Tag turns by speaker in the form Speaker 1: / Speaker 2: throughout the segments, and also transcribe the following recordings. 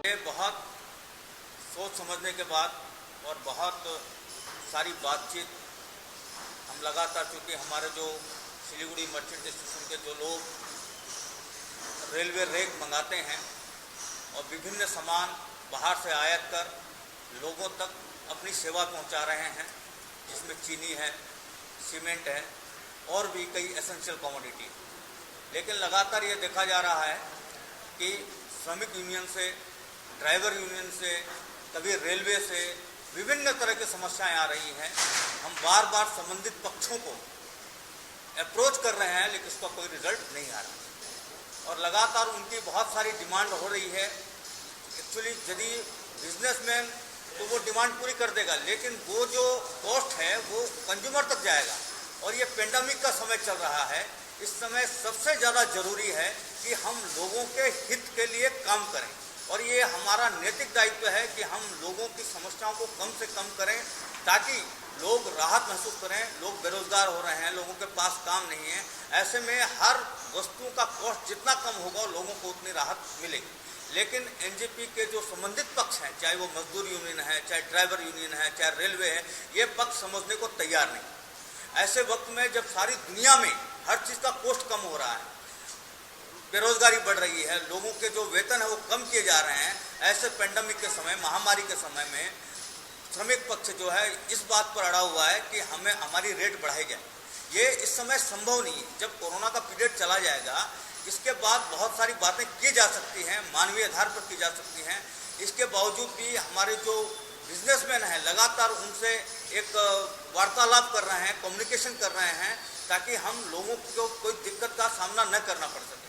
Speaker 1: ये बहुत सोच समझने के बाद और बहुत सारी बातचीत हम लगातार, चूँकि हमारे जो सिलीगुड़ी मर्चेंट स्टेशन के जो लोग रेलवे रेक मंगाते हैं और विभिन्न सामान बाहर से आयात कर लोगों तक अपनी सेवा पहुंचा रहे हैं, जिसमें चीनी है, सीमेंट है और भी कई एसेंशियल कमोडिटी। लेकिन लगातार ये देखा जा रहा है कि श्रमिक यूनियन से, ड्राइवर यूनियन से, कभी रेलवे से विभिन्न तरह की समस्याएं आ रही हैं। हम बार बार संबंधित पक्षों को अप्रोच कर रहे हैं, लेकिन इसका कोई रिजल्ट नहीं आ रहा और लगातार उनकी बहुत सारी डिमांड हो रही है। एक्चुअली यदि बिजनेसमैन तो वो डिमांड पूरी कर देगा, लेकिन वो जो कॉस्ट है वो कंज्यूमर तक जाएगा। और ये पेंडेमिक का समय चल रहा है, इस समय सबसे ज़्यादा ज़रूरी है कि हम लोगों के हित के लिए काम करें और ये हमारा नैतिक दायित्व है कि हम लोगों की समस्याओं को कम से कम करें ताकि लोग राहत महसूस करें। लोग बेरोजगार हो रहे हैं, लोगों के पास काम नहीं है। ऐसे में हर वस्तुओं का कॉस्ट जितना कम होगा लोगों को उतनी राहत मिलेगी। लेकिन एनजीपी के जो संबंधित पक्ष हैं, चाहे वो मजदूर यूनियन है, चाहे ड्राइवर यूनियन है, चाहे रेलवे है, ये पक्ष समझने को तैयार नहीं। ऐसे वक्त में जब सारी दुनिया में हर चीज़ का कॉस्ट कम हो रहा है, बेरोजगारी बढ़ रही है, लोगों के जो वेतन है वो कम किए जा रहे हैं, ऐसे पेंडेमिक के समय, महामारी के समय में श्रमिक पक्ष जो है इस बात पर अड़ा हुआ है कि हमें हमारी रेट बढ़ाई जाए। ये इस समय संभव नहीं है। जब कोरोना का पीरियड चला जाएगा, इसके बाद बहुत सारी बातें की जा सकती हैं, मानवीय आधार पर की जा सकती हैं। इसके बावजूद भी हमारे जो बिजनेसमैन हैं लगातार उनसे एक वार्तालाप कर रहे हैं, कम्युनिकेशन कर रहे हैं ताकि हम लोगों को कोई दिक्कत का सामना न करना पड़ सके।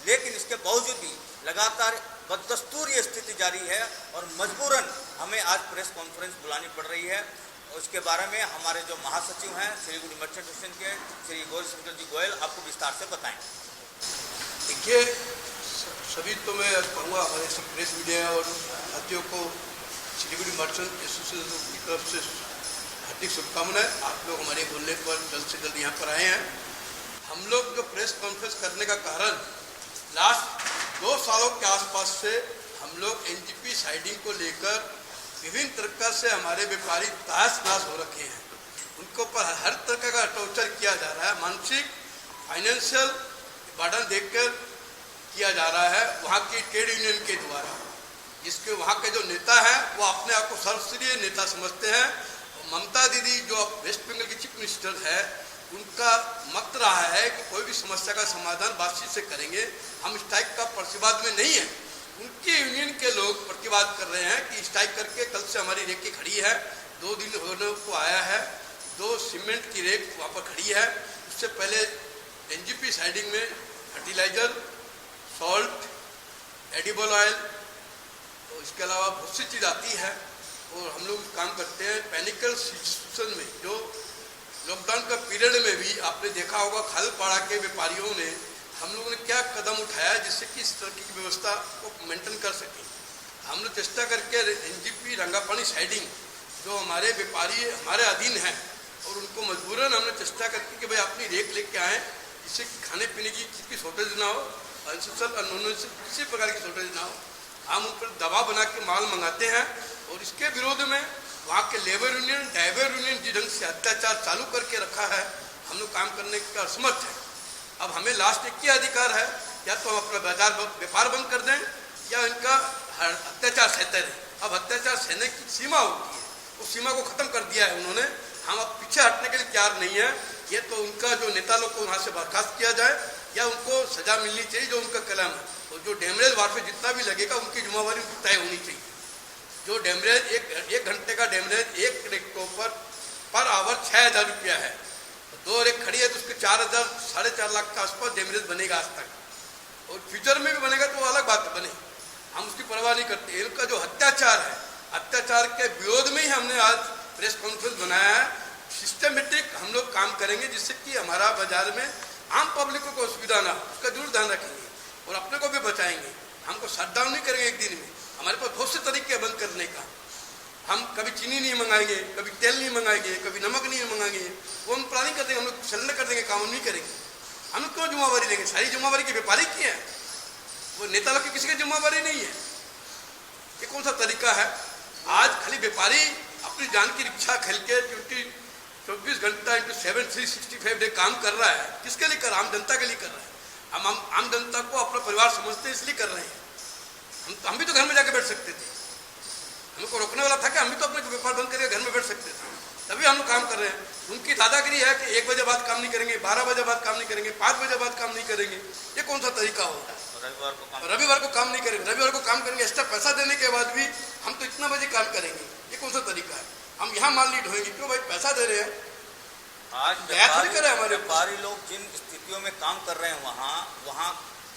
Speaker 1: लेकिन इसके बावजूद भी लगातार बददस्तूर ये स्थिति जारी है और मजबूरन हमें आज प्रेस कॉन्फ्रेंस बुलानी पड़ रही है। और उसके बारे में हमारे जो महासचिव हैं सिलीगुड़ी मर्चेंट स्टेशन के श्री गौरी शंकर जी गोयल आपको विस्तार से बताएं।
Speaker 2: देखिए, सभी तो मैं कहूँगा हमारे सब प्रेस मीडिया और साथियों को सिलीगुड़ी मर्चेंट एसोसिएशन की तरफ से हार्दिक शुभकामनाएं। आप लोग हमारे बोलने पर जल्द से जल्द यहाँ पर आए हैं। हम लोग जो प्रेस कॉन्फ्रेंस करने का कारण, लास्ट 2 सालों के आसपास से हम लोग एनजीपी साइडिंग को लेकर विभिन्न तरह से हमारे व्यापारी तहस नहस हो रखे हैं। उनके ऊपर हर तरह का टॉर्चर किया जा रहा है, मानसिक, फाइनेंशियल बर्डन देकर किया जा रहा है वहाँ की ट्रेड यूनियन के द्वारा, जिसके वहाँ के जो नेता हैं वो अपने आप को सर्वश्रेय नेता समझते हैं। ममता दीदी जो अब वेस्ट बंगाल की चीफ मिनिस्टर है, उनका मत रहा है कि कोई भी समस्या का समाधान बातचीत से करेंगे, हम स्ट्राइक का प्रतिवाद में नहीं है। उनके यूनियन के लोग प्रतिवाद कर रहे हैं कि स्ट्राइक करके कल से हमारी रेक खड़ी है, 2 दिन होने को आया है, 2 सीमेंट की रेक वहाँ पर खड़ी है। उससे पहले एनजीपी साइडिंग में फर्टिलाइजर, सॉल्ट, एडिबल ऑयल और इसके अलावा बहुत सी चीज़ आती है और हम लोग काम करते हैं। पैनिकल सिचुएशन में जो लॉकडाउन का पीरियड में भी आपने देखा होगा खालपाड़ा के व्यापारियों ने, हम लोगों ने क्या कदम उठाया जिससे कि इस तरह की व्यवस्था को मेंटेन कर सकें। हम लोग चेष्टा करके एनजीपी रंगापानी साइडिंग जो हमारे व्यापारी हमारे अधीन हैं और उनको मजबूरन हमने चेष्टा करके कि भाई अपनी रेक लेके आएँ, जिससे कि खाने पीने की चीज़ की शॉर्टेज ना हो, एसेंशियल और नॉन एसेंशियल किसी प्रकार की शॉर्टेज ना हो। हम उन पर दबाव बना के माल मंगाते हैं और इसके विरोध में वहाँ के लेबर यूनियन, ड्राइवर यूनियन जिस ढंग से अत्याचार चालू करके रखा है, हम लोग काम करने का असमर्थ है। अब हमें लास्ट एक ही अधिकार है, या तो हम अपना बाजार व्यापार बंद कर दें या इनका अत्याचार सहते रहें। अब अत्याचार सहने की सीमा होती है, उस सीमा को ख़त्म कर दिया है उन्होंने। हम अब पीछे हटने के लिए तैयार नहीं है। ये तो उनका जो नेता लोग को वहाँ से बर्खास्त किया जाए या उनको सजा मिलनी चाहिए जो उनका कलम है। और जो डैमरेज वार्फेयर जितना भी लगेगा उनकी जिम्मेवारी तय होनी चाहिए। जो डैमरेज एक घंटे का डैमरेज एक रेक के ऊपर पर आवर 6000 रुपया है, 2 रेक खड़ी है तो उसके 4000 साढ़े 4 लाख के आसपास डैमरेज बनेगा आज तक, और फ्यूचर में भी बनेगा तो अलग बात बने, हम उसकी परवाह नहीं करते। इनका जो अत्याचार है, अत्याचार के विरोध में ही हमने आज प्रेस कॉन्फ्रेंस बनाया है। सिस्टमेटिक हम लोग काम करेंगे जिससे कि हमारा बाजार में आम पब्लिक को कोई असुविधा ना हो, उसका जरूर ध्यान रखेंगे और अपने को भी बचाएंगे। हमको शटडाउन नहीं करेंगे एक दिन में, हमारे पास बहुत से तरीके बंद करने का। हम कभी चीनी नहीं मंगाएंगे, कभी तेल नहीं मंगाएंगे, कभी नमक नहीं मंगाएंगे, वो हम प्लानिंग कर देंगे, हम लोग सरेंडर कर देंगे, काम नहीं करेंगे। हम क्यों जिम्मेवारी लेंगे? सारी जिम्मेवारी की व्यापारी की है, वो नेता लोग की किसी की जिम्मेवारी नहीं है। ये कौन सा तरीका है? आज खाली व्यापारी अपनी जान की रक्षा खेल के 24 घंटा इंटू 7 365 डे काम कर रहा है। किसके लिए कर रहा है? आम जनता के लिए कर रहा है। हम आम जनता को अपना परिवार समझते हैं, इसलिए कर रहे हैं। हम भी तो घर में जाके बैठ सकते थे, हमको रोकने वाला था कि हम भी तो अपने व्यापार बंद करके घर में बैठ सकते थे, तभी हम लोग काम कर रहे हैं। उनकी दादागिरी है कि 1 बजे बाद काम नहीं करेंगे, 12 बजे बाद काम नहीं करेंगे, 5 बजे बाद काम नहीं करेंगे। ये कौन सा तरीका होता है? रविवार को काम नहीं करेंगे, रविवार को काम करेंगे, एक्स्ट्रा पैसा देने के बाद भी हम तो इतना बजे काम करेंगे। ये कौन सा तरीका है? हम यहाँ माल लीड होंगे, क्यों भाई? पैसा दे रहे हैं।
Speaker 1: आज व्यापारी लोग जिन स्थितियों में काम कर रहे हैं, वहाँ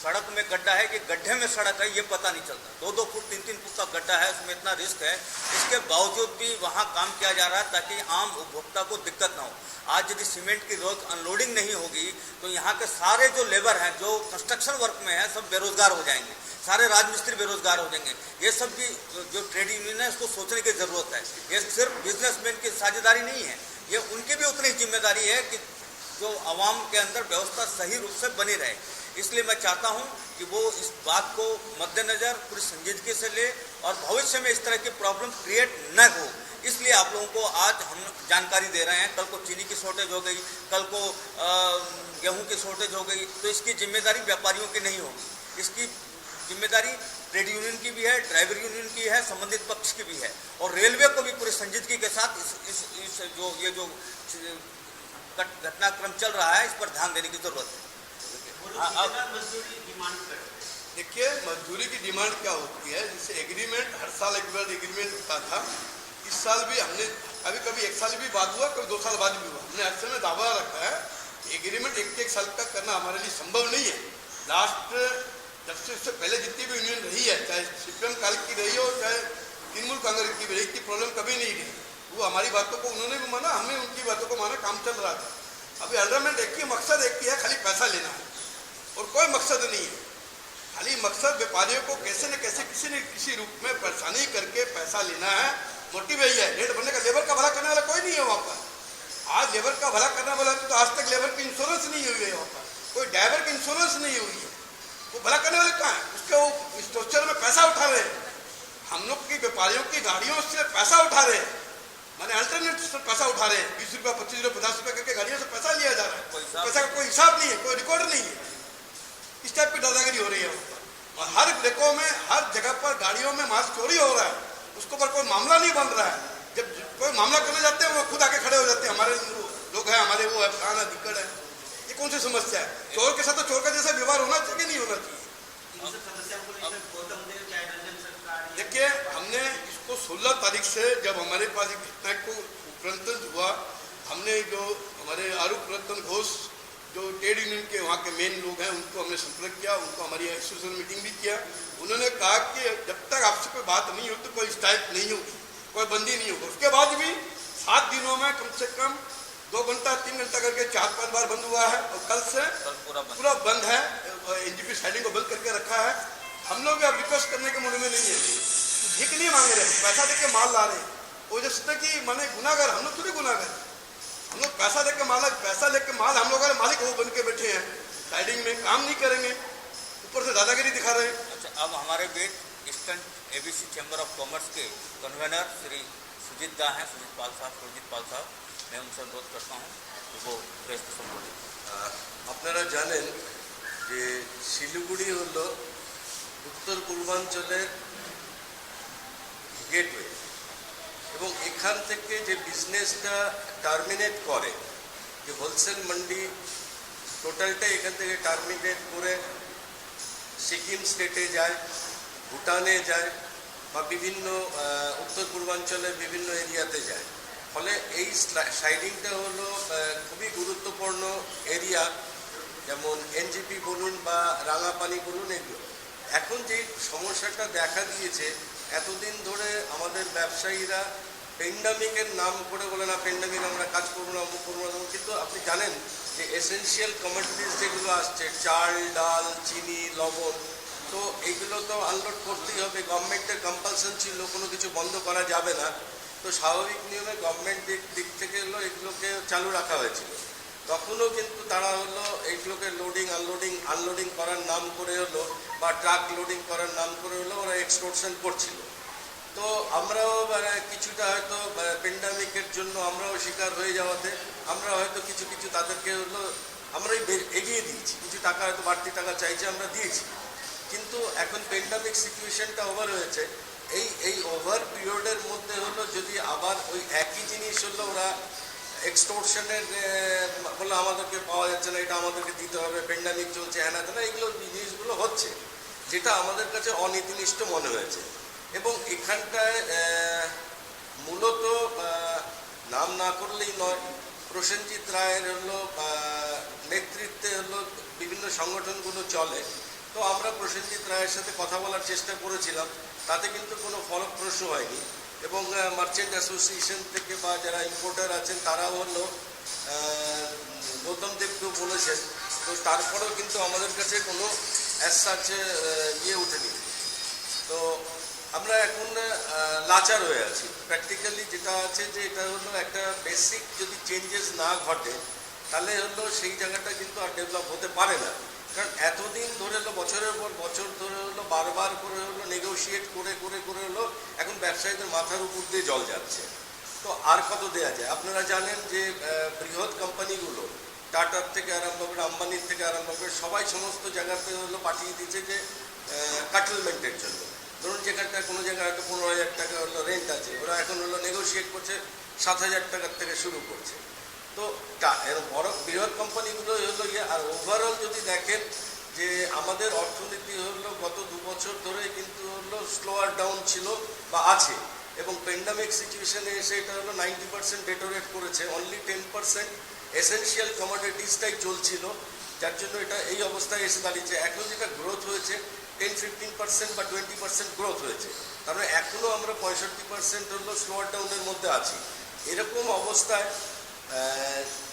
Speaker 1: सड़क में गड्ढा है कि गड्ढे में सड़क है, ये पता नहीं चलता। 2-2 फुट 3-3 फुट का गड्ढा है, उसमें इतना रिस्क है। इसके बावजूद भी वहाँ काम किया जा रहा है ताकि आम उपभोक्ता को दिक्कत ना हो। आज यदि सीमेंट की रोज अनलोडिंग नहीं होगी तो यहाँ के सारे जो लेबर हैं, जो कंस्ट्रक्शन वर्क में है, सब बेरोजगार हो जाएंगे, सारे राजमिस्त्री बेरोजगार हो जाएंगे। ये सब भी जो ट्रेड यूनियन है उसको सोचने की जरूरत है। ये सिर्फ बिजनेसमैन की साझेदारी नहीं है, ये उनकी भी उतनी जिम्मेदारी है कि जो आवाम के अंदर व्यवस्था सही रूप से बनी रहे। इसलिए मैं चाहता हूं कि वो इस बात को मद्देनजर पूरी संजीदगी से ले और भविष्य में इस तरह की प्रॉब्लम क्रिएट न हो, इसलिए आप लोगों को आज हम जानकारी दे रहे हैं। कल को चीनी की शॉर्टेज हो गई, कल को गेहूं की शॉर्टेज हो गई, तो इसकी जिम्मेदारी व्यापारियों की नहीं होगी, इसकी जिम्मेदारी ट्रेड यूनियन की भी है, ड्राइवर यूनियन की है, संबंधित पक्ष की भी है, और रेलवे को भी पूरी संजीदगी के साथ इस जो घटनाक्रम चल रहा है, इस पर ध्यान देने की जरूरत है।
Speaker 2: देखिए, मजदूरी की डिमांड क्या होती है? जैसे एग्रीमेंट, हर साल एक बार एग्रीमेंट होता था। इस साल भी हमने कभी 1 साल भी बाद हुआ, कभी 2 साल बाद भी हुआ। हमने हर समय दावा रखा है कि एग्रीमेंट 1 साल का करना हमारे लिए संभव नहीं है। लास्ट जब से उससे पहले जितनी भी यूनियन रही है, चाहे सीपीएम काल की रही हो, चाहे तृणमूल कांग्रेस की रही, की प्रॉब्लम कभी नहीं रही। वो हमारी बातों को उन्होंने भी माना, हमने उनकी बातों को माना, काम चल रहा था। अभी अल्टरमेंट एक ही मकसद एक ही है, खाली पैसा लेना है और कोई मकसद नहीं है। खाली मकसद व्यापारियों को कैसे न कैसे किसी न किसी रूप में परेशानी करके पैसा लेना है, मोटिव यही है। रेट बढ़ने का, लेबर का भला करने वाला कोई नहीं है वहाँ पर। आज लेबर का भला करने वाला तो आज तक लेबर की इंश्योरेंस नहीं हुई है, वहाँ पर कोई ड्राइवर की इंश्योरेंस नहीं हुई है। वो भला करने वाले कहाँ है? उसके वो स्ट्रक्चर में पैसा उठा रहे हैं। हम लोग की व्यापारियों की गाड़ियों से पैसा उठा रहे हैं, माने अल्टरनेट से पैसा उठा रहे हैं। 20 रुपया 25 रुपया 50 रुपया करके गाड़ियों से पैसा लिया जा रहा है। पैसा का कोई हिसाब नहीं है, कोई रिकॉर्ड नहीं है। इस टाइप की दादागिरी हो रही है और हर ब्रेकों में, हर जगह पर गाड़ियों में माल चोरी हो रहा है, उसके ऊपर कोई मामला नहीं बन रहा है। जब कोई मामला करने जाते हैं वो खुद आके खड़े हो जाते हैं, हमारे लोग हैं, हमारे वो है, फलाना दिक्कत है। ये कौन सी समस्या है? चोर के साथ तो चोर का जैसा व्यवहार होना चाहिए, नहीं होना चाहिए। देखिए, हमने इसको 16 तारीख से, जब हमारे पास एक घटना को उपरंतन हुआ, हमने जो हमारे आरूप रतन घोष जो ट्रेड यूनियन के वहाँ के मेन लोग हैं, उनको हमने संपर्क किया, उनको हमारी एसोसिएशन मीटिंग भी किया। उन्होंने कहा कि जब तक आपसे कोई बात नहीं हो तो कोई स्ट्राइक नहीं होगी, कोई बंदी नहीं होगी। उसके बाद भी 7 दिनों में कम से कम 2 घंटा 3 घंटा करके 4-5 बार बंद हुआ है और कल से पूरा बंद है। एनजीपी साइडिंग को बंद करके रखा है। हम लोग अब रिक्वेस्ट करने के मूड में नहीं है, भीख नहीं मांग रहे, पैसा देके माल ला रहे हैं। वो जैसे कि माने गुनाहगार, हम लोग थोड़ी गुनाहगार, हम लोग पैसा देके पैसा लेके माल हम लोग मालिक वो बन के बैठे हैं, साइडिंग में काम नहीं करेंगे, ऊपर से दादागिरी दिखा रहे हैं।
Speaker 1: अच्छा, अब हमारे बीच eastern ABC chamber of commerce के कन्वेनर श्री सुजीत दा हैं, सुजीत पाल साहब, मैं उनसे अनुरोध करता हूँ कि वो प्रेस को संबोधित।
Speaker 3: আপনারা জানেন যে শিলিগুড়ি হলো উত্তর পূর্বাঞ্চলের গেটওয়ে এবং এখান থেকে যে বিজনেসটা টার্মিনেট করে, যে হোলসেল মান্ডি টোটালটা এখান থেকে টার্মিনেট করে সিকিম স্টেটে যায়, ভুটানে যায় বা বিভিন্ন উত্তর পূর্বাঞ্চলের বিভিন্ন এরিয়াতে যায়। ফলে এই সাইডিংটা হলো খুবই গুরুত্বপূর্ণ এরিয়া, যেমন এনজিপি বলুন বা রাঙাপানি বলুন। এগুলো এখন যে সমস্যাটা দেখা দিয়েছে, এতদিন ধরে আমাদের ব্যবসায়ীরা পেন্ডামিকের নাম করে বলে না, পেন্ডামিক আমরা কাজ করবো না, অমুক করবো না, কিন্তু আপনি জানেন যে এসেন্সিয়াল কমোডিটিস যেগুলো আসছে, চাল, ডাল, চিনি, লবণ, তো এইগুলো তো আনলোড করতেই হবে। গভর্নমেন্টের কম্পালশন ছিল, কোনো কিছু বন্ধ করা যাবে না। তো স্বাভাবিক নিয়মে গভর্নমেন্ট দিক থেকে হলো এগুলোকে চালু রাখা হয়েছিল। তখনও কিন্তু তারা হলো এইগুলোকে লোডিং আনলোডিং করার নাম করে হলো বা ট্রাক লোডিং করার নাম করে হলো ওরা এক্সটোরশন করছিল। তো আমরাও কিছুটা হয়তো প্যান্ডামিকের জন্য আমরাও শিকার হয়ে যাওয়াতে আমরা হয়তো কিছু কিছু তাদেরকে হলো আমরাই এগিয়ে দিয়েছি, কিছু টাকা হয়তো বাড়তি টাকা চাইছে আমরা দিয়েছি। কিন্তু এখন প্যান্ডামিক সিচুয়েশনটা ওভার হয়েছে, এই ওভার পিরিয়ডের মধ্যে হলো যদি আবার ওই একই জিনিস হলো ওরা এক্সটোরশনের বলে আমাদেরকে পাওয়া যাচ্ছে না, এটা আমাদেরকে দিতে হবে, প্যান্ডামিক চলছে, হ্যাঁ না, এগুলো জিনিসগুলো হচ্ছে, যেটা আমাদের কাছে অনীতিনিষ্ঠ মনে হয়েছে। এবং এখানটায় মূলত নাম না করলেই নয়, প্রসেনজিৎ রায়ের হলো নেতৃত্বে হলো বিভিন্ন সংগঠনগুলো চলে। তো আমরা প্রসেনজিৎ রায়ের সাথে কথা বলার চেষ্টা করেছিলাম, তাতে কিন্তু কোনো ফলপ্রসূ হয়নি। এবং মার্চেন্ট অ্যাসোসিয়েশন থেকে বা যারা ইম্পোর্টার আছেন তারাও হলো গৌতম দেবকেও বলেছেন, তো তারপরেও কিন্তু আমাদের কাছে কোনো অ্যাসাচ উঠেনি। তো আমরা এখন লাচার হয়ে আছি প্র্যাকটিক্যালি। যেটা আছে যে এটা হলো একটা বেসিক যদি চেঞ্জেস না ঘটে তাহলে হলো সেই জায়গাটা কিন্তু আর ডেভেলপ হতে পারে না। কারণ এতদিন ধরে হলো বছরের পর বছর ধরে হলো বারবার করে হলো নেগোশিয়েট করে করে করে হলো এখন ব্যবসায়ীদের মাথার উপর দিয়ে জল যাচ্ছে। তো আর কত দেওয়া যায়? আপনারা জানেন যে বৃহৎ কোম্পানিগুলো টাটার থেকে আরম্ভ করে আম্বানির থেকে আরম্ভ করে সবাই সমস্ত জায়গাতে হলো পাঠিয়ে দিচ্ছে যে কাটলমেন্টের জন্য। ধরুন যেখানটা কোনো জায়গায় হয়তো 15,000 টাকা হলো রেন্ট আছে, ওরা এখন হলো নেগোশিয়েট করছে 7,000 টাকার থেকে শুরু করছে। তো বড় বৃহৎ কোম্পানিগুলো হলো ইয়ে। আর ওভারঅল যদি দেখেন যে আমাদের অর্থনীতি হলো গত 2 বছর ধরে কিন্তু হলো স্লোয়ার ডাউন ছিল বা আছে, এবং প্যান্ডামিক সিচুয়েশনে এসে এটা হলো 90% ডেটোরেট করেছে, অনলি 10% এসেনশিয়াল কমোডিটিসটাই চলছিল, যার জন্য এটা এই অবস্থায় এসে দাঁড়িয়েছে। এখন যেটা গ্রোথ হয়েছে 10-15% বা 20% গ্রোথ হয়েছে, তার মানে এখনও আমরা 65% হলো স্লোয়ার ডাউনের মধ্যে আছি। এরকম অবস্থায়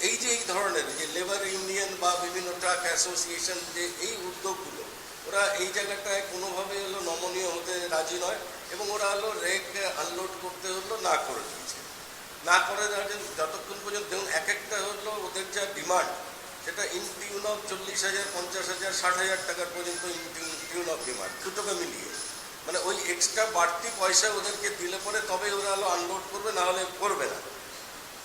Speaker 3: এই যে এই ধরনের যে লেবার ইউনিয়ন বা বিভিন্ন ট্রাক অ্যাসোসিয়েশন যে এই উদ্যোগগুলো, ওরা এই জায়গাটায় কোনোভাবে হলো নমনীয় হতে রাজি নয়, এবং ওরা হলো রেক আনলোড করতে হলো না করে দিয়েছে। না করে যতক্ষণ পর্যন্ত দেখুন এক একটা হলো ওদের যা ডিমান্ড সেটা ইন টিউন অফ 40,000, 50,000, 60,000 টাকার পর্যন্ত ইন টিউন অফ ডিমান্ড, দুটোকে মিলিয়ে। মানে ওই এক্সট্রা বাড়তি পয়সা ওদেরকে দিলে পরে তবে ওরা হলো আনলোড করবে, না হলে করবে না।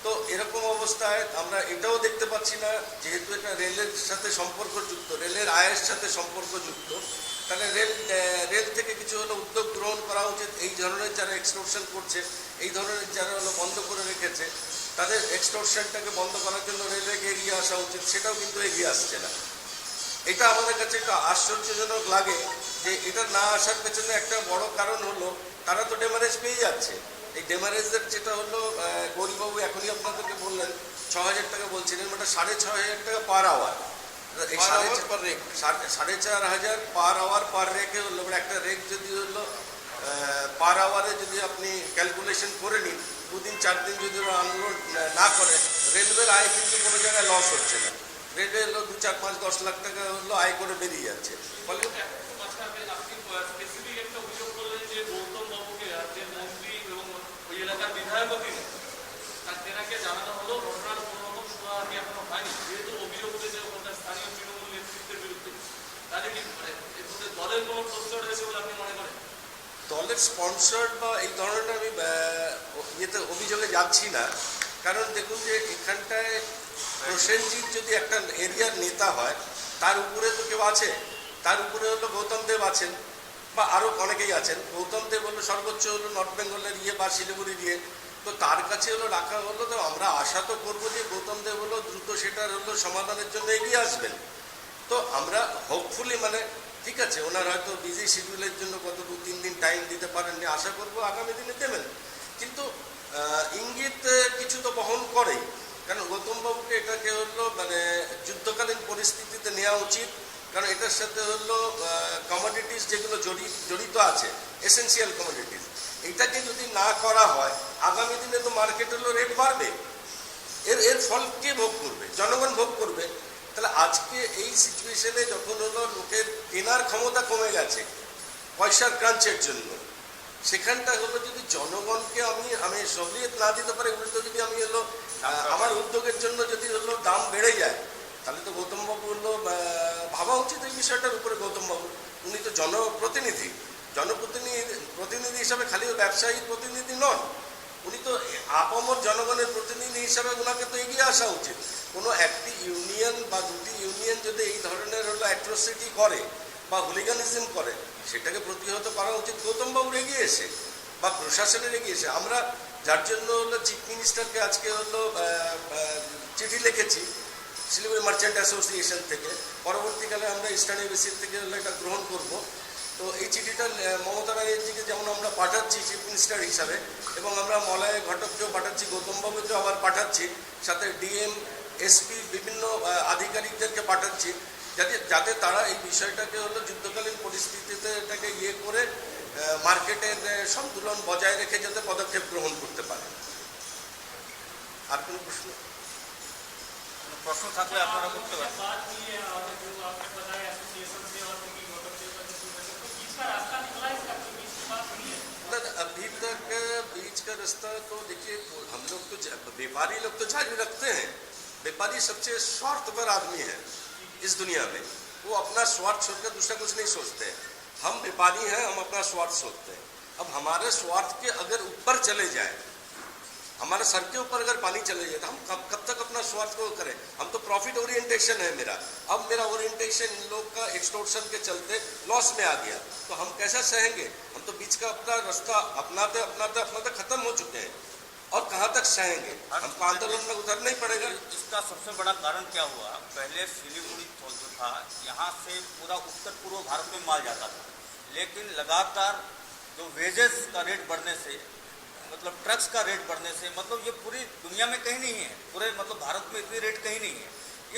Speaker 3: তো এরকম অবস্থায় আমরা এটাও দেখতে পাচ্ছি না, যেহেতু এটা রেলের সাথে সম্পর্কযুক্ত, রেলের আয়ের সাথে সম্পর্কযুক্ত, তাহলে রেল থেকে কিছু হলো উদ্যোগ গ্রহণ করা উচিত। এই ধরনের যারা এক্সটোরশন করছে, এই ধরনের যারা হলো বন্ধ করে রেখেছে, তাদের এক্সটোরশনটাকে বন্ধ করার জন্য রেলওয়েকে এগিয়ে আসা উচিত, সেটাও কিন্তু এগিয়ে আসছে না। এটা আমাদের কাছে একটু আশ্চর্যজনক লাগে যে এটা না আসার পেছনে একটা বড় কারণ হলো তারা তো ডেমারেজ পেয়ে যাচ্ছে। এই ডেমারেজের যেটা হলো গৌরীবাবু এখনই আপনাদেরকে বললেন 6,000 টাকা বলছিলেন, ওটা 6,500 টাকা পার আওয়ার। এই 4,500 পার আওয়ার পার রেকে হলো, একটা রেক যদি হলো পার আওয়ারে যদি আপনি ক্যালকুলেশন করে নিন, 2 দিন 4 দিন যদি আনলোড না করে, রেলওয়ের আয় কিন্তু কোনো জায়গায় লস হচ্ছে না। রেলওয়ে হলো 2, 4, 5, 10 লাখ টাকা হলো আয় করে বেরিয়ে যাচ্ছে। ফলে
Speaker 4: এলাকার বিধায়ক তেনাকে জানানো হলো ঘটনার কোনো রকম শুনানি এখনো হয়নি, যেহেতু অভিযোগ উঠেছে ওখানকার স্থানীয় তৃণমূল নেতৃত্বের বিরুদ্ধে। তাহলে কি দলের কোনো প্রশ্ন রয়েছে বলে আপনি মনে করেন?
Speaker 3: দলের স্পন্সর্ড বা এই ধরনের আমি ইয়েতে অভিযোগে যাচ্ছি না। কারণ দেখুন যে এখানটায় প্রসেনজিৎ যদি একটা এরিয়ার নেতা হয়, তার উপরে তো কেউ আছে, তার উপরে হলো গৌতম দেব আছেন বা আরও অনেকেই আছেন। গৌতম দেব হলো সর্বোচ্চ হলো নর্থ বেঙ্গলের ইয়ে বা শিলিগুড়ি দিয়ে, তো তার কাছে হলো রাখা হলো। তো আমরা আশা তো করবো যে গৌতম দেব হলো দ্রুত সেটার হলো সমাধানের জন্য এগিয়ে আসবেন। তো আমরা হোপফুলি মানে ঠিক আছে, ওনার হয়তো বিজি শিডিউলের জন্য কত 2-3 দিন টাইম দিতে পারেননি, আশা করবো আগামী দিনে দেবেন। কিন্তু ইঙ্গিত কিছু তো বহন করেই, কারণ গৌতমবাবুকে এটাকে হলো মানে যুদ্ধকালীন পরিস্থিতিতে নেওয়া উচিত। কারণ এটার সাথে হলো কমোডিটিস যেগুলো জড়িত আছে, এসেনশিয়াল কমোডিটিস, এইটাকে যদি না করা হয় আগামী দিনে তো মার্কেট হলো রেট বাড়বে। এর ফল কে ভোগ করবে? জনগণ ভোগ করবে। তাহলে আজকে এই সিচুয়েশনে যখন হলো লোকের কেনার ক্ষমতা কমে গেছে পয়সার ক্রাঞ্চের জন্য, সেখানটা হলো যদি জনগণকে আমি সহলিয়ত না দিতে পারি, উল্টো যদি আমি হলো আমার উদ্যোগের জন্য যদি হলো দাম বেড়ে যায়, তাহলে তো গৌতমবাবু হলো ভাবা উচিত এই বিষয়টার উপরে। গৌতমবাবু উনি তো জনপ্রতিনিধি, জনপ্রতিনিধি হিসাবে খালি ব্যবসায়ী প্রতিনিধি নন, উনি তো আপামর জনগণের প্রতিনিধি হিসাবে ওনাকে তো এগিয়ে আসা উচিত। কোনো একটি ইউনিয়ন বা দুটি ইউনিয়ন যদি এই ধরনের অ্যাট্রোসিটি করে বা হুলিগানিজম করে, সেটাকে প্রতিহত করা উচিত গৌতমবাবুর এগিয়ে এসে বা প্রশাসনের এগিয়ে এসে। আমরা যার জন্য চিফ মিনিস্টারকে আজকে চিঠি লিখেছি শিলিগুড়ি মার্চেন্ট অ্যাসোসিয়েশন থেকে, পরবর্তীকালে আমরা ইস্টার্ন এবিসির থেকে এটা গ্রহণ করব। তো এই চিঠিটা মমতা ব্যানার্জিকে যেমন আমরা পাঠাচ্ছি চিফ মিনিস্টার হিসাবে, এবং আমরা মলয় ঘটককেও পাঠাচ্ছি, গৌতমবাবুকেও আবার পাঠাচ্ছি, সাথে ডিএম এসপি বিভিন্ন আধিকারিকদেরকে পাঠাচ্ছি, যাতে তারা এই বিষয়টাকে যুদ্ধকালীন পরিস্থিতিতে এটাকে করে মার্কেটের সন্তুলন বজায় রেখে যাতে পদক্ষেপ গ্রহণ করতে পারে। আর কোনো
Speaker 1: প্রশ্ন থাকলে আপনারা করতে পারেন।
Speaker 3: अभी तक बीच का रास्ता तो देखिए, हम लोग तो व्यापारी लोग तो जारी रखते हैं। व्यापारी सबसे स्वार्थपर आदमी है इस दुनिया में, वो अपना स्वार्थ छोड़कर दूसरा कुछ नहीं सोचते हैं। हम व्यापारी हैं, हम अपना स्वार्थ सोचते हैं। अब हमारे स्वार्थ के अगर ऊपर चले जाए, हमारे सर के ऊपर अगर पानी चले जाए, तो हम कब तक अपना स्वार्थ को करें? हम तो प्रॉफिट ओरिएंटेशन है मेरा, अब मेरा ओरिएंटेशन इन लोग का एक्सटोर्शन के चलते लॉस में आ गया, तो हम कैसा सहेंगे? हम तो बीच का अपना रास्ता अपनाते खत्म हो चुके हैं, और कहाँ तक सहेंगे? हमको आंदोलन में उतरना ही पड़ेगा।
Speaker 1: इसका सबसे बड़ा कारण क्या हुआ, पहले सिलीगुड़ी जो था यहाँ से पूरा उत्तर पूर्व भारत में माल जाता था, लेकिन लगातार जो वेजेस का रेट बढ़ने से, मतलब ट्रक्स का रेट बढ़ने से, मतलब ये पूरी दुनिया में कहीं नहीं है, पूरे मतलब भारत में इतनी रेट कहीं नहीं है।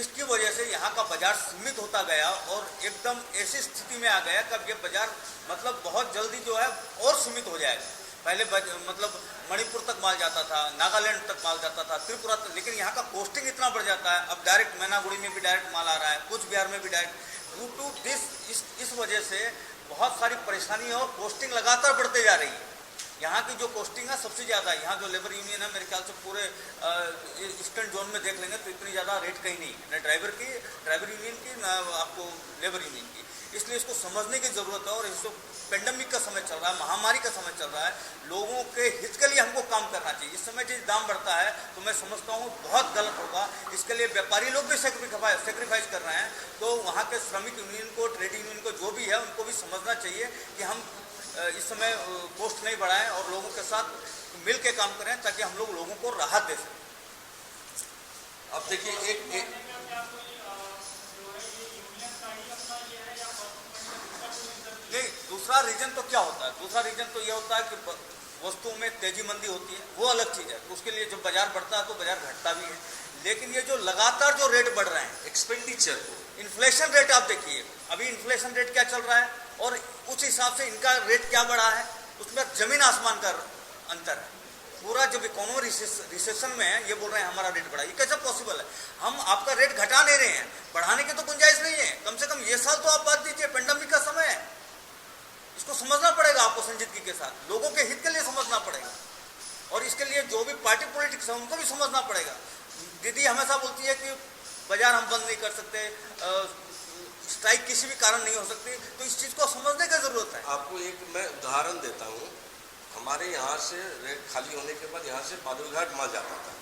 Speaker 1: इसकी वजह से यहाँ का बाजार सीमित होता गया और एकदम ऐसी स्थिति में आ गया कि अब ये बाजार मतलब बहुत जल्दी जो है और सीमित हो जाएगा। पहले मतलब मणिपुर तक माल जाता था, नागालैंड तक माल जाता था, त्रिपुरा तक, लेकिन यहाँ का कॉस्टिंग इतना बढ़ जाता है, अब डायरेक्ट मैनागुड़ी में भी डायरेक्ट माल आ रहा है, कुछ बिहार में भी डायरेक्ट। ड्यू टू दिस इस वजह से बहुत सारी परेशानी और कॉस्टिंग लगातार बढ़ते जा रही है। यहाँ की जो कॉस्टिंग है सबसे ज़्यादा, यहाँ जो लेबर यूनियन है मेरे ख्याल से पूरे ईस्टर्न जोन में देख लेंगे तो इतनी ज़्यादा रेट कहीं नहीं है, न ड्राइवर यूनियन की, न आपको लेबर यूनियन की। इसलिए इसको समझने की ज़रूरत है, और इसको पेंडेमिक का समय चल रहा है, महामारी का समय चल रहा है, लोगों के हित के लिए हमको काम करना चाहिए। इस समय जो दाम बढ़ता है तो मैं समझता हूँ बहुत गलत होगा, इसके लिए व्यापारी लोग भी सेक्रीफाइस कर रहे हैं। तो वहाँ के श्रमिक यूनियन को, ट्रेड यूनियन को, जो भी है उनको भी समझना चाहिए कि हम इस समय कॉस्ट नहीं बढ़ाएं और लोगों के साथ मिल के काम करें, ताकि हम लोगों को राहत दे सकें।
Speaker 3: अब देखिए एक
Speaker 1: नहीं, दूसरा रीजन तो क्या होता है, दूसरा रीजन तो ये होता है कि वस्तुओं में तेजी मंदी होती है, वो अलग चीज़ है। तो उसके लिए जब बाजार बढ़ता है तो बाजार घटता भी है, लेकिन ये जो लगातार जो रेट बढ़ रहे हैं
Speaker 3: एक्सपेंडिचर,
Speaker 1: इन्फ्लेशन रेट आप देखिए, अभी इन्फ्लेशन रेट क्या चल रहा है और उस हिसाब से इनका रेट क्या बढ़ा है, उसमें जमीन आसमान का अंतर है। पूरा जब इकोनॉमी रिसेशन में है, ये बोल रहे हैं हमारा रेट बढ़ा, ये कैसे पॉसिबल है? हम आपका रेट घटा नहीं रहे हैं, बढ़ाने की तो गुंजाइश नहीं है। कम से कम ये साल तो आप बात दीजिए, पेंडेमिक का समय है, इसको समझना पड़ेगा आपको संजीदगी के साथ, लोगों के हित के लिए समझना पड़ेगा, और इसके लिए जो भी पार्टी पॉलिटिक्स है उनको भी समझना पड़ेगा। दीदी हमेशा बोलती है कि बाजार हम बंद नहीं कर सकते, स्ट्राइक किसी भी कारण नहीं हो सकती, तो इस चीज़ को समझने की ज़रूरत है।
Speaker 3: आपको एक मैं उदाहरण देता हूँ। हमारे यहाँ से रेट खाली होने के बाद यहाँ से बालूरघाट माल जाता था,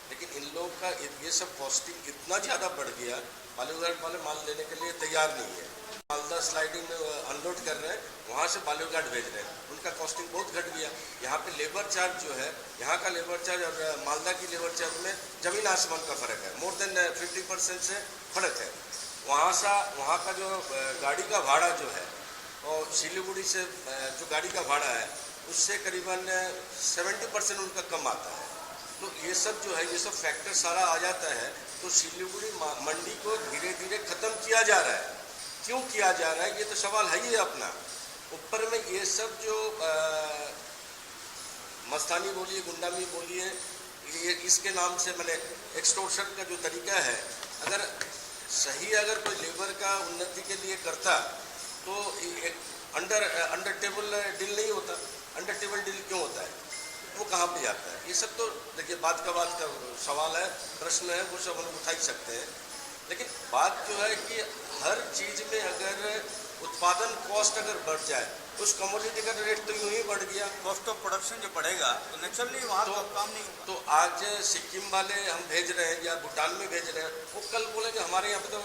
Speaker 3: लेकिन इन लोग का ये सब कॉस्टिंग इतना ज़्यादा बढ़ गया, बालूरघाट वाले माल लेने के लिए तैयार नहीं है। मालदा स्लाइडिंग में अनलोड कर रहे हैं, वहाँ से बालूरघाट भेज रहे हैं, उनका कॉस्टिंग बहुत घट गया। यहाँ पे लेबर चार्ज जो है, यहाँ का लेबर चार्ज और मालदा की लेबर चार्ज में ज़मीन आसमान का फ़र्क है, मोर देन 50% से फ़र्क है। वहाँ का जो गाड़ी का भाड़ा जो है, और सिलीगुड़ी से जो गाड़ी का भाड़ा है उससे करीबन 70% उनका कम आता है। तो ये सब जो है, ये सब फैक्टर सारा आ जाता है, तो सिलीगुड़ी मंडी को धीरे धीरे ख़त्म किया जा रहा है। क्यों किया जा रहा है, ये तो सवाल है ही अपना। ऊपर में ये सब जो मस्तानी बोलिए, गुंडामी बोलिए, ये इसके नाम से मैंने एक्सटोर्शन का जो तरीका है, अगर सही अगर कोई लेबर का उन्नति के लिए करता तो एक अंडर टेबल डील नहीं होता। अंडर टेबल डील क्यों होता है, वो कहाँ पे जाता है? ये सब तो देखिए बात का सवाल है, प्रश्न है, वो सब हम उठा ही सकते हैं। लेकिन बात जो है कि हर चीज़ में अगर उत्पादन कॉस्ट अगर बढ़ जाए उस कमोडिटी का रेट तो यूं ही बढ़ गया।
Speaker 1: कॉस्ट ऑफ प्रोडक्शन जो बढ़ेगा तो नेचुरली वहाँ तो काम नहीं होगा।
Speaker 3: तो आज सिक्किम वाले हम भेज रहे हैं या भूटान में भेज रहे हैं, वो कल बोलेंगे हमारे यहाँ पे तो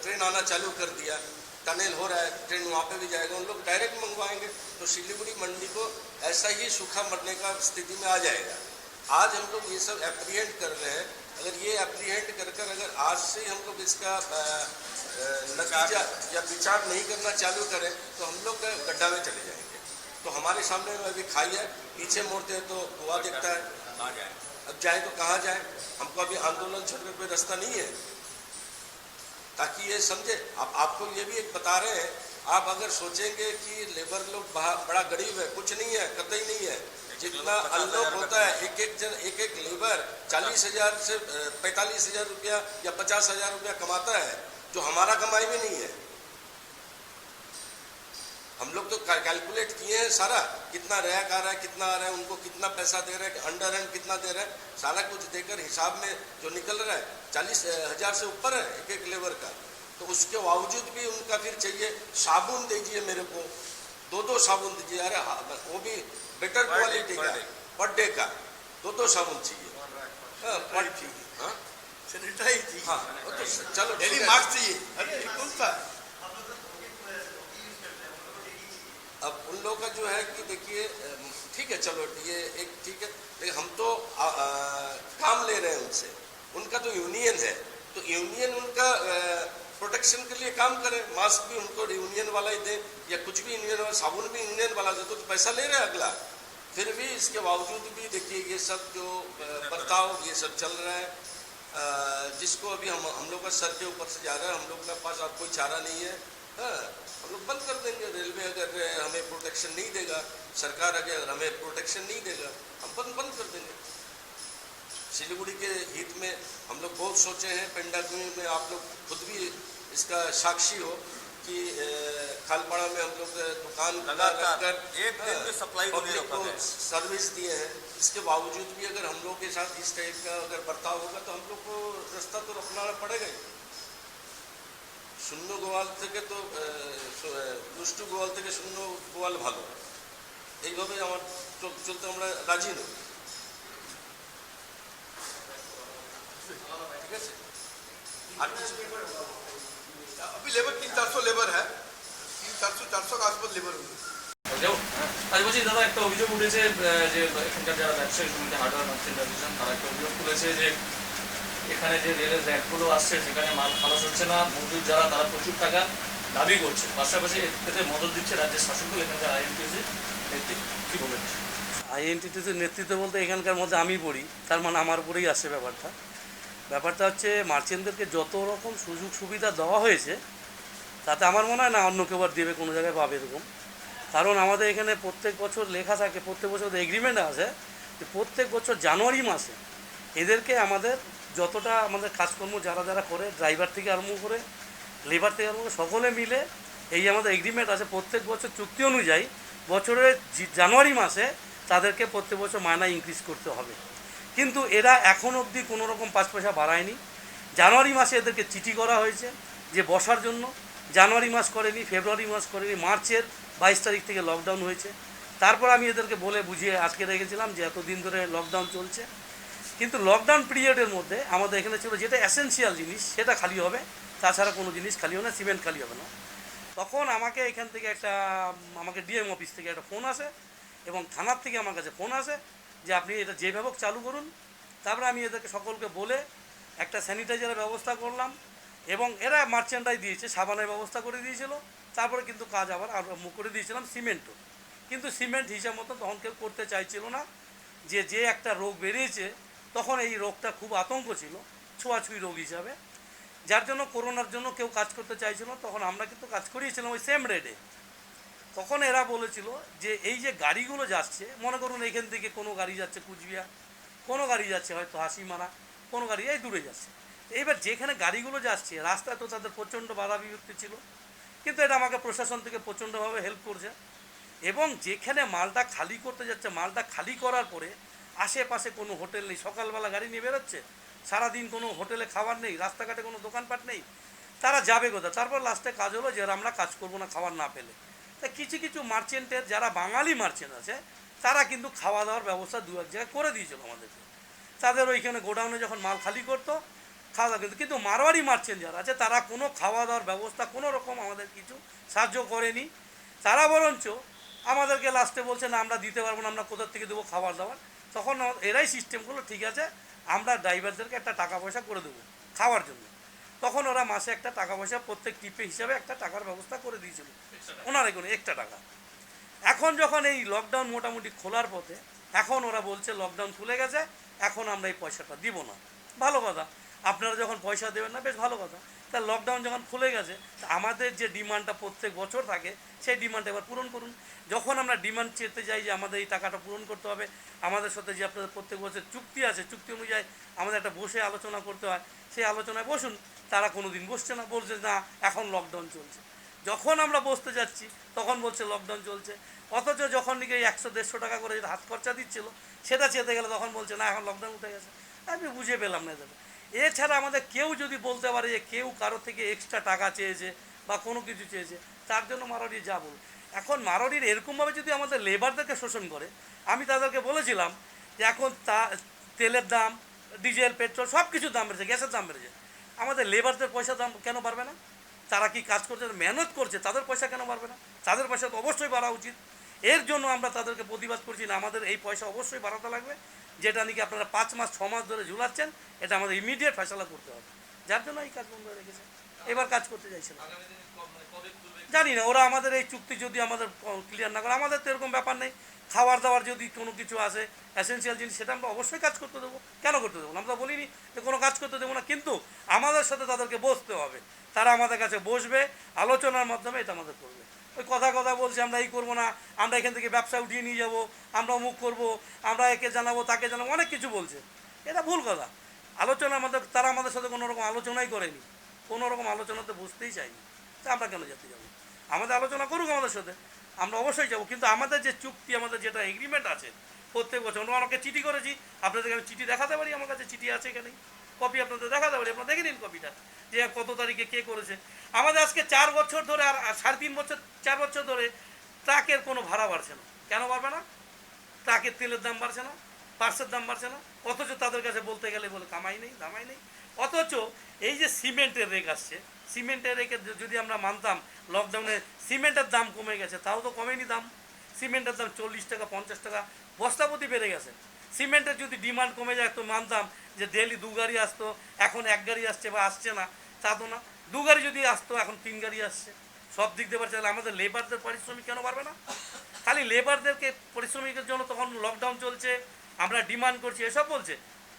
Speaker 3: ट्रेन आना चालू कर दिया, टनल हो रहा है, ट्रेन वहाँ पे भी जाएगा, उन लोग डायरेक्ट मंगवाएंगे। तो सिलीगुड़ी मंडी को ऐसा ही सूखा मरने का स्थिति में आ जाएगा। आज हम लोग ये सब एप्रीहेंड कर रहे हैं। अगर ये एप्रीहेंड कर कर अगर आज से हम लोग इसका नतीजा या विचार नहीं करना चालू करें तो हम लोग गड्ढा में चले जाएंगे। तो हमारे सामने में अभी खाई है, पीछे मुड़ते हैं तो कुआं दिखता है,
Speaker 1: कहाँ जाए,
Speaker 3: अब जाए तो कहाँ जाए। हमको अभी आंदोलन छोड़कर कोई रास्ता नहीं है, ताकि ये समझे। आपको ये भी एक बता रहे हैं, आप अगर सोचेंगे कि लेबर लोग बड़ा गरीब है, कुछ नहीं है, कतई नहीं है। जितना अनलॉक होता है, एक एक लेबर 40,000 से 45,000 रुपया या 50,000 रुपया कमाता है, जो हमारा कमाई भी नहीं है। हम लोग तो कैलकुलेट किए हैं सारा, कितना रैक आ रहा है, कितना आ रहा है, उनको कितना पैसा दे रहे हैं, अंडर एंड कितना दे रहे हैं, सारा कुछ देकर हिसाब में जो निकल रहा है 40,000 से ऊपर है एक एक लेबर का। तो उसके बावजूद भी उनका फिर चाहिए साबुन दीजिए मेरे को, 2-2 साबुन दीजिए। अरे वो भी बेटर क्वालिटी का, पर डे का 2-2 साबुन चाहिए, पर चाहिए, हाँ
Speaker 2: सैनिटाइज चाहिए,
Speaker 3: हाँ, तो चलो
Speaker 2: डेली मास्क चाहिए। अरे कौन सा
Speaker 3: अब उन लोगों का जो है कि देखिए ठीक है, चलो ये एक ठीक है, लेकिन हम तो काम ले रहे हैं उनसे। उनका तो यूनियन है, तो यूनियन उनका प्रोटेक्शन के लिए काम करे। मास्क भी उनको यूनियन वाला ही दे, या कुछ भी यूनियन वाला, साबुन भी यूनियन वाला दे, तो पैसा ले रहे हैं अगला। फिर भी इसके बावजूद भी देखिए ये सब जो बर्ताव ये सब चल रहा है, जिसको अभी हम लोग का सर के ऊपर से जा रहा है। हम लोग के पास अब कोई चारा नहीं है, हाँ, हम लोग बंद कर देंगे। रेलवे अगर हमें प्रोटेक्शन नहीं देगा, सरकार अगर हमें प्रोटेक्शन नहीं देगा, हम बंद कर देंगे। सिलीगुड़ी के हित में हम लोग बहुत सोचे हैं। पेंडाकुई में आप लोग खुद भी इसका साक्षी हो कि खालपाड़ा में हम लोग दुकान
Speaker 1: लगातार एक दिन में सप्लाई को नहीं रोका गया,
Speaker 3: सर्विस दिए हैं। इसके बावजूद भी अगर हम लोग के साथ इस टाइप का अगर बर्ताव होगा तो हम लोग को रास्ता तो अपनाना पड़ेगा ही। শূন্য গোয়াল থেকে তো দুষ্টু গোয়াল থেকে শূন্য গোয়াল ভালো, এইভাবে আমার চলতে আমরা রাজি নই। ঠিক আছে, আর
Speaker 2: अभी लेबर 300-400 लेबर है, 300-400 का आसपास लेबर होगी।
Speaker 4: আজ বলছি দাদা, একটা অভিযোগ উঠেছে যে এখানকার যারা ব্যবসায়ী সমিতি হার্ডওয়্যার মার্চেন্ট অ্যাসোসিয়েশন তারা একটা অভিযোগ তুলেছে যে এখানে যে রেলের র্যাকগুলো আসছে সেখানে মাল খালাস হচ্ছে না, মজুর যারা তারা প্রচুর টাকা দাবি করছে, পাশাপাশি এতে মদত দিচ্ছে রাজ্যের শাসকদল। এখানকার আইএনটিসি নেতৃত্ব কী বলবেন?
Speaker 5: আইএনটিটিসির নেতৃত্ব বলতে এখানকার মধ্যে আমি পড়ি, তার মানে আমার উপরেই আসছে ব্যাপারটা হচ্ছে মার্চেন্টদেরকে যত রকম সুযোগ সুবিধা দেওয়া হয়েছে তাতে আমার মনে হয় না অন্য কেউ আর দেবে, কোনো জায়গায় পাবে এরকম। কারণ আমাদের এখানে প্রত্যেক বছর লেখা থাকে, প্রত্যেক বছর এগ্রিমেন্ট আছে যে প্রত্যেক বছর জানুয়ারি মাসে এদেরকে আমাদের যতটা আমাদের কাজকর্ম যারা করে, ড্রাইভার থেকে আরম্ভ করে লেবার থেকে আরম্ভ করে সকলে মিলে এই আমাদের এগ্রিমেন্ট আছে। প্রত্যেক বছর চুক্তি অনুযায়ী বছরের জানুয়ারি মাসে তাদেরকে প্রত্যেক বছর মায়না ইনক্রিজ করতে হবে। কিন্তু এরা এখন অবধি কোনো রকম 5 পয়সা বাড়ায়নি। জানুয়ারি মাসে এদেরকে চিঠি করা হয়েছে যে বসার জন্য, জানুয়ারি মাস করেনি, ফেব্রুয়ারি মাস করেনি, মার্চের 22 তারিখ থেকে লকডাউন হয়েছে। তারপর আমি এদেরকে বলে বুঝিয়ে আটকে রেখেছিলাম যে এতদিন ধরে লকডাউন চলছে। কিন্তু লকডাউন পিরিয়ডের মধ্যে আমাদের এখানে ছিল যেটা এসেনশিয়াল জিনিস সেটা খালি হবে, তাছাড়া কোনো জিনিস খালি হবে না, সিমেন্ট খালি হবে না। তখন আমাকে এখান থেকে আমাকে ডিএম অফিস থেকে একটা ফোন আসে এবং থানার থেকে আমার কাছে ফোন আসে যে আপনি এটা যেভাবে চালু করুন। তারপরে আমি এদেরকে সকলকে বলে একটা স্যানিটাইজারের ব্যবস্থা করলাম এবং এরা মার্চেন্ডাইজ দিয়েছে, সাবানের ব্যবস্থা করে দিয়েছিল। তারপরে কিন্তু কাজ আবার আরম্ভ করে দিয়েছিলাম সিমেন্টও, কিন্তু সিমেন্ট হিসাব মতো তখন কেউ করতে চাইছিল না। যে একটা রোগ বেরিয়েছে তখন এই রোগটা খুব আতঙ্ক ছিল, ছোঁয়াছুঁই রোগ হিসাবে, যার জন্য করোনার জন্য কেউ কাজ করতে চাইছিল। তখন আমরা কিন্তু কাজ করিয়েছিলাম ওই সেম রেটে। তখন এরা বলেছিল যে এই যে গাড়িগুলো যাচ্ছে, মনে করুন এখান থেকে কোনো গাড়ি যাচ্ছে কুচবিহার, কোনো গাড়ি যাচ্ছে হয়তো হাসিমারা, কোনো গাড়ি এই দূরে যাচ্ছে। এইবার যেখানে গাড়িগুলো যাচ্ছে রাস্তায় তো তাদের প্রচণ্ড বাধা বিপত্তি ছিল, কিন্তু এটা আমাকে প্রশাসন থেকে প্রচণ্ডভাবে হেল্প করছে। এবং যেখানে মালটা খালি করতে যাচ্ছে, মালটা খালি করার পরে আশেপাশে কোনো হোটেল নেই, সকালবেলা গাড়ি নিয়ে বেরোচ্ছে, সারাদিন কোনো হোটেলে খাবার নেই, রাস্তাঘাটে কোনো দোকানপাট নেই, তারা যাবে কোথায়? তারপর লাস্টে কাজ হলো যে আমরা কাজ করবো না খাবার না পেলে। তা কিছু কিছু মার্চেন্টের যারা বাঙালি মার্চেন্ট আছে তারা কিন্তু খাওয়া দাওয়ার ব্যবস্থা দু এক জায়গায় করে দিয়েছিল আমাদেরকে। তাদের ওইখানে গোডাউনে যখন মাল খালি করতো খাওয়া দাওয়া কিন্তু কিন্তু মারোয়ারি মার্চেন্ট যারা আছে তারা কোনো খাওয়া দাওয়ার ব্যবস্থা কোনো রকম আমাদের কিছু সাহায্য করেনি। তারা বরঞ্চ আমাদেরকে লাস্টে বলছে না আমরা দিতে পারবো না, আমরা কোথার থেকে দেবো খাবার দাবার। তখন এরাই সিস্টেম করলো ঠিক আছে আমরা ড্রাইভারদেরকে একটা টাকা পয়সা করে দেবো খাওয়ার জন্য। তখন ওরা মাসে একটা টাকা পয়সা প্রত্যেক টিপে হিসাবে একটা টাকার ব্যবস্থা করে দিয়েছিল ওনার কোনো একটা টাকা। এখন যখন এই লকডাউন মোটামুটি খোলার পথে এখন ওরা বলছে লকডাউন খুলে গেছে এখন আমরা এই পয়সাটা দিব না। ভালো কথা, আপনারা যখন পয়সা দেবেন না বেশ ভালো কথা। তা লকডাউন যখন খুলে গেছে তা আমাদের যে ডিমান্ডটা প্রত্যেক বছর থাকে সেই ডিমান্ড এবার পূরণ করুন। যখন আমরা ডিমান্ড চেতে যাই যে আমাদের এই টাকাটা পূরণ করতে হবে, আমাদের সাথে যে আপনাদের প্রত্যেক বছর চুক্তি আছে চুক্তি অনুযায়ী আমাদের একটা বসে আলোচনা করতে হয়, সেই আলোচনায় বসুন। তারা কোনো দিন বসছে না, বলছে না এখন লকডাউন চলছে। যখন আমরা বসতে যাচ্ছি তখন বলছে লকডাউন চলছে, অথচ যখন নাকি 100-150 টাকা করে হাত খরচা দিচ্ছিল সেটা চেতে গেলে তখন বলছে না এখন লকডাউন উঠে গেছে। আমি বুঝে পেলাম না এদের। এছাড়া আমাদের কেউ যদি বলতে পারে যে কেউ কারো থেকে এক্সট্রা টাকা চেয়েছে বা কোনো কিছু চেয়েছে তার জন্য মারোয়ারি যা বল। এখন মারোয়ারির এরকমভাবে যদি আমাদের লেবারদেরকে শোষণ করে, আমি তাদেরকে বলেছিলাম যে এখন তেলের দাম, ডিজেল, পেট্রোল সব কিছুর দাম বেড়েছে, গ্যাসের দাম বেড়েছে, আমাদের লেবারদের পয়সা দাম কেন বাড়বে না? তারা কি কাজ করছে, মেহনত করছে, তাদের পয়সা কেন বাড়বে না? তাদের পয়সা তো অবশ্যই বাড়া উচিত। এর জন্য আমরা তাদেরকে প্রতিবাদ করছি না আমাদের এই পয়সা অবশ্যই বাড়াতে লাগবে। যেটা নাকি আপনারা 5 মাস 6 মাস ধরে ঝুলাচ্ছেন এটা আমাদের ইমিডিয়েট ফয়সালা করতে হবে, যার জন্য এই কাজ বন্ধ রেখেছে। এবার কাজ করতে চাইছে না,
Speaker 4: আগামী দিনে কবে খুলবে?
Speaker 5: জানি না। ওরা আমাদের এই চুক্তি যদি আমাদের ক্লিয়ার না করে, আমাদের তো এরকম ব্যাপার নেই। খাবার দাবার যদি কোনো কিছু আসে এসেন্সিয়াল জিনিস সেটা আমরা অবশ্যই কাজ করতে দেবো। কেন করতে দেবো না? আমরা বলিনি যে কোনো কাজ করতে দেবো না, কিন্তু আমাদের সাথে তাদেরকে বসতে হবে। তারা আমাদের কাছে বসবে, আলোচনার মাধ্যমে এটা আমাদের করবে। ওই কথা বলছে আমরা এই করবো না, আমরা এখান থেকে ব্যবসা উঠিয়ে নিয়ে যাব, আমরা অমুক করবো, আমরা একে জানাবো তাকে জানাবো, অনেক কিছু বলছে। এটা ভুল কথা। আলোচনার মধ্যে তারা আমাদের সাথে কোনো রকম আলোচনাই করেনি, কোনো রকম আলোচনাতে বসতেই চাইনি। তা আমরা কেন যেতে যাবো? আমাদের আলোচনা করুক আমাদের সাথে, আমরা অবশ্যই যাবো। কিন্তু আমাদের যে চুক্তি, আমাদের যেটা এগ্রিমেন্ট আছে প্রত্যেক বছর, আমরা অনেকে চিঠি করেছি, আপনাদেরকে আমি চিঠি দেখাতে পারি, আমার কাছে চিঠি আছে এখানেই, কপি আপনাদের দেখাতে পারি, আপনারা দেখে নিন কপিটা যে কত তারিখে কে করেছে। আমাদের আজকে 4 বছর ধরে আর 3.5 বছর 4 বছর ধরে ট্রাকের কোনো ভাড়া বাড়ছে না। কেন বাড়বে না? ট্রাকের তেলের দাম বাড়ছে না, পার্সের দাম বাড়ছে না, অথচ তাদের কাছে বলতে গেলে বলে কামাই নেই, দামাই নেই। অথচ এই যে সিমেন্টের রেক আসছে, সিমেন্টের রেকে যদি আমরা মানতাম লকডাউনে সিমেন্টের দাম কমে গেছে, তাও তো কমেনি দাম। সিমেন্টের দাম 40 টাকা 50 টাকা বস্তাপতি বেড়ে গেছে। সিমেন্টের যদি ডিমান্ড কমে যায় তো মানতাম যে ডেলি 2 গাড়ি আসতো, এখন 1 গাড়ি আসছে বা আসছে না, তা তো না। 2 গাড়ি যদি আসতো এখন 3 গাড়ি আসছে। সব দিক দিয়ে বাড়ছে, তাহলে আমাদের লেবারদের পারিশ্রমিক কেন বাড়বে না? খালি লেবারদেরকে পরিশ্রমিকের জন্য তখন লকডাউন চলছে, আমরা ডিমান্ড করছি এসব বলছে।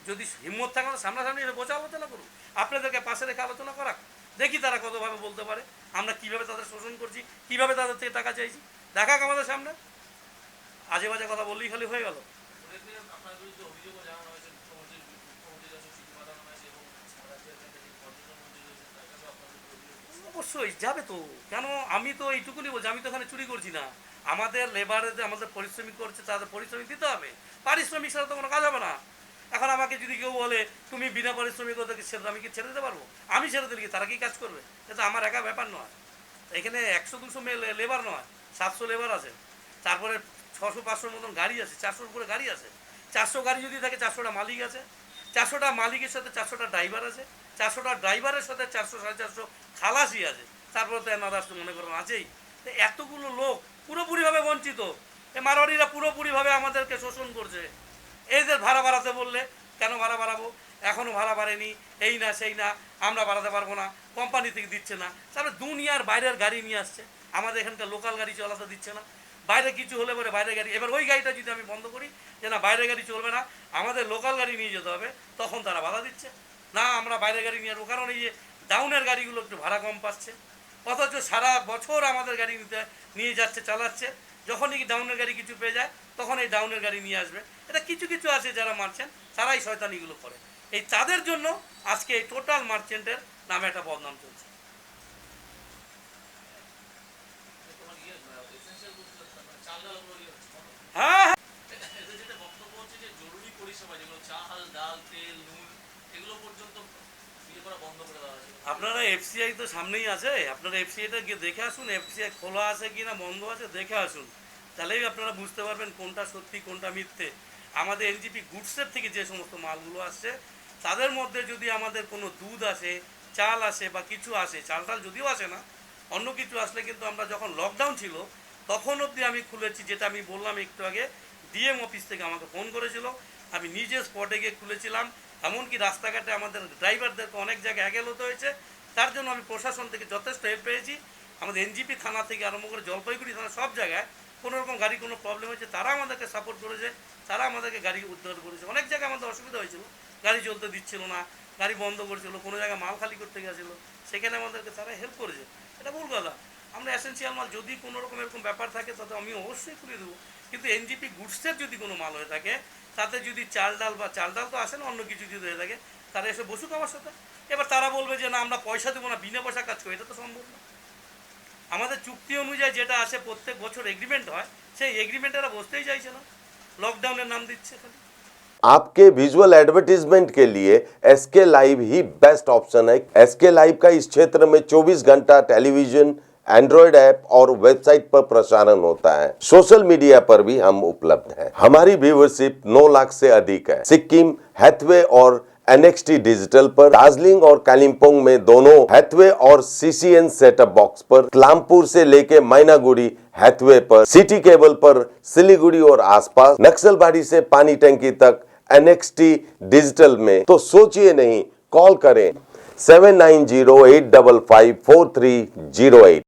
Speaker 5: যদি হিম্মত থাকে সামনাসামনি বসে আলোচনা করুন, আপনাদেরকে পাশে রেখে আলোচনা করাক, দেখি তারা কতভাবে বলতে পারে, আমরা কিভাবে তাদের শোষণ করছি, কিভাবে তাদের থেকে টাকা চাইছি, দেখাক আমাদের সামনে। আজে বাজে কথা বললেই খালি হয়ে গেল।
Speaker 4: আপনার বিরুদ্ধে অভিযোগও জানানো হয়েছে, মুখ্যমন্ত্রীর কাছে চিঠি পাঠানো হয়েছে এবং রাজ্যের যে পর্যটন মন্ত্রী রয়েছেন তার কাছেও আপনাদের অভিযোগ।
Speaker 5: অবশ্যই যাবে তো, কেন? আমি তো এইটুকুনি বলছি, আমি তো এখানে চুরি করছি না। আমাদের লেবারে আমাদের পরিশ্রমিক করছে, তাদের পরিশ্রমিক দিতে হবে, পারিশ্রমিক ছাড়া তো কোনো কাজ হবে না। এখন আমাকে যদি কেউ বলে তুমি বিনা পারিশ্রমিক ওদেরকে ছেড়ে, আমি কি ছেড়ে দিতে পারবো? আমি ছেড়ে দিলে কি তারা কি কাজ করবে? এটা আমার একা ব্যাপার নয়। এখানে 100-200 লেবার নয়, 700 লেবার আছে, তারপরে 600-500 মতন গাড়ি আছে, 400-র উপরে গাড়ি আছে। 400 গাড়ি যদি থাকে 400টা মালিক আছে, 400টা মালিকের সাথে 400টা ড্রাইভার আছে, 400টা ড্রাইভারের সাথে 400-450 খালাসি আছে, তারপরে তো এনাদার্স মনে করেন আছেই। তো এতগুলো লোক পুরোপুরিভাবে বঞ্চিত। এই মারোয়ারিরা পুরোপুরিভাবে আমাদেরকে শোষণ করছে। এদের ভাড়া বাড়াতে বললে কেন ভাড়া বাড়াবো? এখনও ভাড়া বাড়েনি, এই না সেই না, আমরা বাড়াতে পারবো না, কোম্পানি থেকে দিচ্ছে না। তারপরে দুনিয়ার বাইরের গাড়ি নিয়ে আসছে, আমাদের এখানকার লোকাল গাড়ি চালাতে দিচ্ছে না। বাইরে কিছু হলে পরে বাইরের গাড়ি, এবার ওই গাড়িটা যদি আমি বন্ধ করি যে না বাইরের গাড়ি চলবে না, আমাদের লোকাল গাড়ি নিয়ে যেতে হবে, তখন তারা বাধা দিচ্ছে না আমরা বাইরের গাড়ি নিয়ে আসবো, কারণ এই যে ডাউনের গাড়িগুলো একটু ভাড়া কম পাচ্ছে। অথচ সারা বছর আমাদের গাড়ি নিয়ে যাচ্ছে, চালাচ্ছে, যখনই কি ডাউনের গাড়ি কিছু পেয়ে যায় তখন এই ডাউনের গাড়ি নিয়ে আসবে। এটা কিছু কিছু আছে যারা মার্চেন্ট, তারাই শয়তানিগুলো করে। এই তাদের জন্য আজকে এই টোটাল মার্চেন্টের নামে একটা বদনাম চলছে।
Speaker 4: তোমার এসেন্সিয়াল গুডস চাল ডাল
Speaker 5: হ্যাঁ,
Speaker 4: এদের যেটা বক্তব্য হচ্ছে যে জরুরি পরিষেবা যেগুলো চাল ডাল তেল নুন এগুলো পর্যন্ত বিয়ে করা বন্ধ করে দেওয়া হয়েছে।
Speaker 5: আপনারা এফসিআই তো সামনেই আছে, আপনারা এফসিআইটা গিয়ে দেখে আসুন, এফসিআই খোলা আছে কি না বন্ধ আছে দেখে আসুন, তাহলেই আপনারা বুঝতে পারবেন কোনটা সত্যি কোনটা মিথ্যে। আমাদের এনজিপি গুডসের থেকে যে সমস্ত মালগুলো আসছে তাদের মধ্যে যদি আমাদের কোনো দুধ আসে, চাল আসে বা কিছু আসে, চাল টাল যদিও আসে না, অন্য কিছু আসলে কিন্তু আমরা যখন লকডাউন ছিল তখন অবধি আমি খুলেছি, যেটা আমি বললাম একটু আগে, ডিএম অফিস থেকে আমাকে ফোন করেছিল, আমি নিজে স্পটে গিয়ে খুলেছিলাম। এমনকি রাস্তাঘাটে আমাদের ড্রাইভারদেরকে অনেক জায়গায় অ্যাগেল হতে হয়েছে, তার জন্য আমি প্রশাসন থেকে যথেষ্ট হেল্প পেয়েছি। আমাদের এনজিপি থানা থেকে আরম্ভ করে জলপাইগুড়ি থানা সব জায়গায় কোনো রকম গাড়ি কোনো প্রবলেম হয়েছে তারা আমাদেরকে সাপোর্ট করেছে, তারা আমাদেরকে গাড়ি উদ্ধার করেছে। অনেক জায়গায় আমাদের অসুবিধা হয়েছিল, গাড়ি চলতে দিচ্ছিল না, গাড়ি বন্ধ করেছিল, কোনো জায়গায় মাল খালি করতে গেছিলো, সেখানে আমাদেরকে তারা হেল্প করেছে। এটা ভুল কথা। আমরা এসেন্সিয়াল মাল যদি কোনো রকম এরকম ব্যাপার থাকে তাতে আমি অবশ্যই খুলে দেবো, কিন্তু এনজিপি গুডসের যদি কোনো মাল হয়ে থাকে, তাতে যদি চাল ডাল বা চাল ডাল তো আসে না, অন্য কিছু যদি হয়ে থাকে, তারা এসে বসুক আমার সাথে। এবার তারা বলবে যে না আমরা পয়সা দেবো না, বিনা পয়সা কাজ করি, এটা তো সম্ভব না। আমাদের চুক্তি অনুযায়ী যেটা আছে, প্রত্যেক বছর এগ্রিমেন্ট হয়, সেই এগ্রিমেন্টে এরা বসতেই চাইছে না, লকডাউনের নাম দিচ্ছে খালি।
Speaker 6: आपके विजुअल एडवर्टीजमेंट के लिए एसके लाइव ही बेस्ट ऑप्शन है। एसके लाइव का इस क्षेत्र में 24 घंटा टेलीविजन, एंड्रॉयड ऐप और वेबसाइट पर प्रसारण होता है। सोशल मीडिया पर भी हम उपलब्ध हैं। हमारी व्यूवरशिप 9 लाख से अधिक है। सिक्किम, हैथवे और एनएक्सटी डिजिटल पर, दार्जिलिंग और कालिम्पोंग में दोनों हैथवे और सीसीएन सेटअप बॉक्स पर, क्लामपुर से लेके मैनागुड़ी हैथवे पर, सिटी केबल पर सिलीगुड़ी और आसपास, नक्सलबाड़ी से पानी टंकी तक एनएक्सटी डिजिटल में। तो सोचिए नहीं, कॉल करें 7908554308।